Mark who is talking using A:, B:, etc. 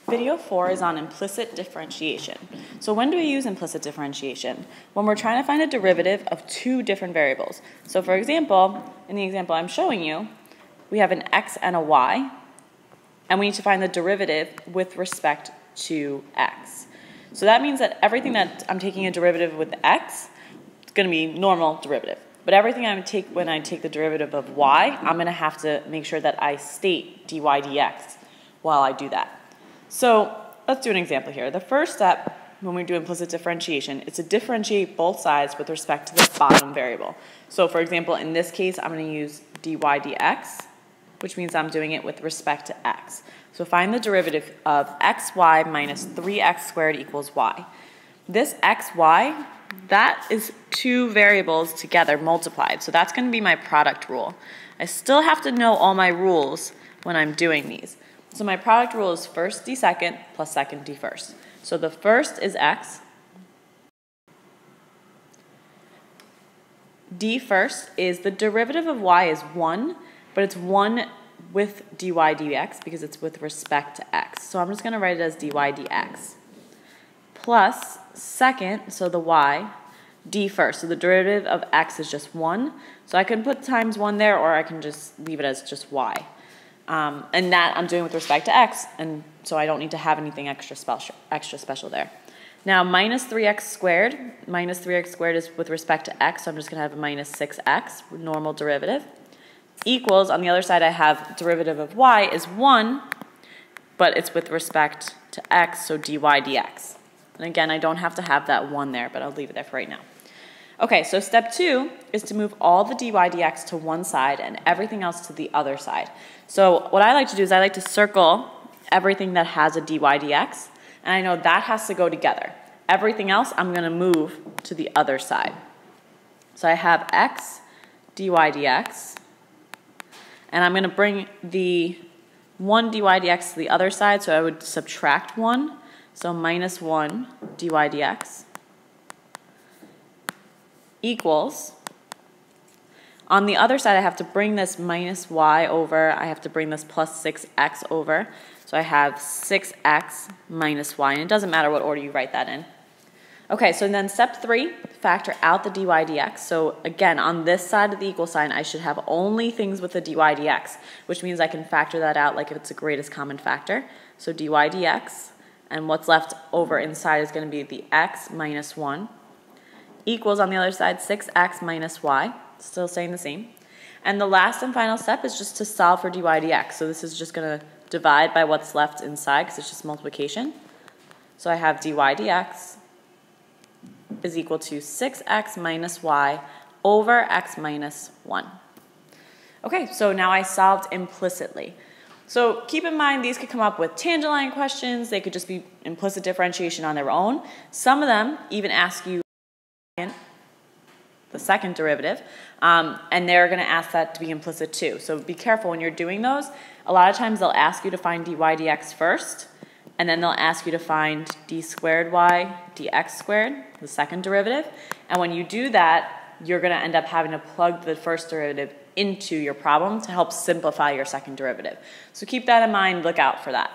A: Video 4 is on implicit differentiation. So when do we use implicit differentiation? When we're trying to find a derivative of two different variables. So for example, in the example I'm showing you, we have an x and a y, and we need to find the derivative with respect to x. So that means that everything that I'm taking a derivative with x, it's going to be normal derivative. But everything when I take the derivative of y, I'm going to have to make sure that I state dy dx while I do that. So let's do an example here. The first step when we do implicit differentiation is to differentiate both sides with respect to the bottom variable. So for example, in this case, I'm going to use dy dx, which means I'm doing it with respect to x. So find the derivative of xy minus 3x squared equals y. This xy, that is two variables together multiplied. So that's going to be my product rule. I still have to know all my rules when I'm doing these. So my product rule is first d second plus second d first. So the first is x. D first is the derivative of y is 1, but it's 1 with dy dx because it's with respect to x. So I'm just going to write it as dy dx. Plus second, so the y, d first. So the derivative of x is just 1. So I can put times 1 there, or I can just leave it as just y. And that I'm doing with respect to x, and so I don't need to have anything extra special there. Now minus 3x squared is with respect to x, so I'm just going to have a minus 6x, normal derivative, equals, on the other side I have derivative of y is 1, but it's with respect to x, so dy dx. And again, I don't have to have that 1 there, but I'll leave it there for right now. Okay, so step 2 is to move all the dy dx to one side and everything else to the other side. So what I like to do is I like to circle everything that has a dy dx, and I know that has to go together. Everything else I'm going to move to the other side. So I have x dy dx, and I'm going to bring the 1 dy dx to the other side, so I would subtract 1, so minus 1 dy dx equals, on the other side I have to bring this minus y over, I have to bring this plus 6x over, so I have 6x minus y, and it doesn't matter what order you write that in. Okay, so then step 3, factor out the dy dx. So again, on this side of the equal sign, I should have only things with the dy dx, which means I can factor that out like if it's the greatest common factor. So dy dx, and what's left over inside is going to be the x minus 1, equals on the other side 6x minus y, still staying the same. And the last and final step is just to solve for dy dx. So this is just going to divide by what's left inside because it's just multiplication. So I have dy dx is equal to 6x minus y over x minus 1. Okay, so now I solved implicitly. So keep in mind these could come up with tangent line questions. They could just be implicit differentiation on their own. Some of them even ask you the second derivative, and they're going to ask that to be implicit too. So be careful when you're doing those. A lot of times they'll ask you to find dy dx first, and then they'll ask you to find d squared y dx squared, the second derivative. And when you do that, you're going to end up having to plug the first derivative into your problem to help simplify your second derivative. So keep that in mind, look out for that.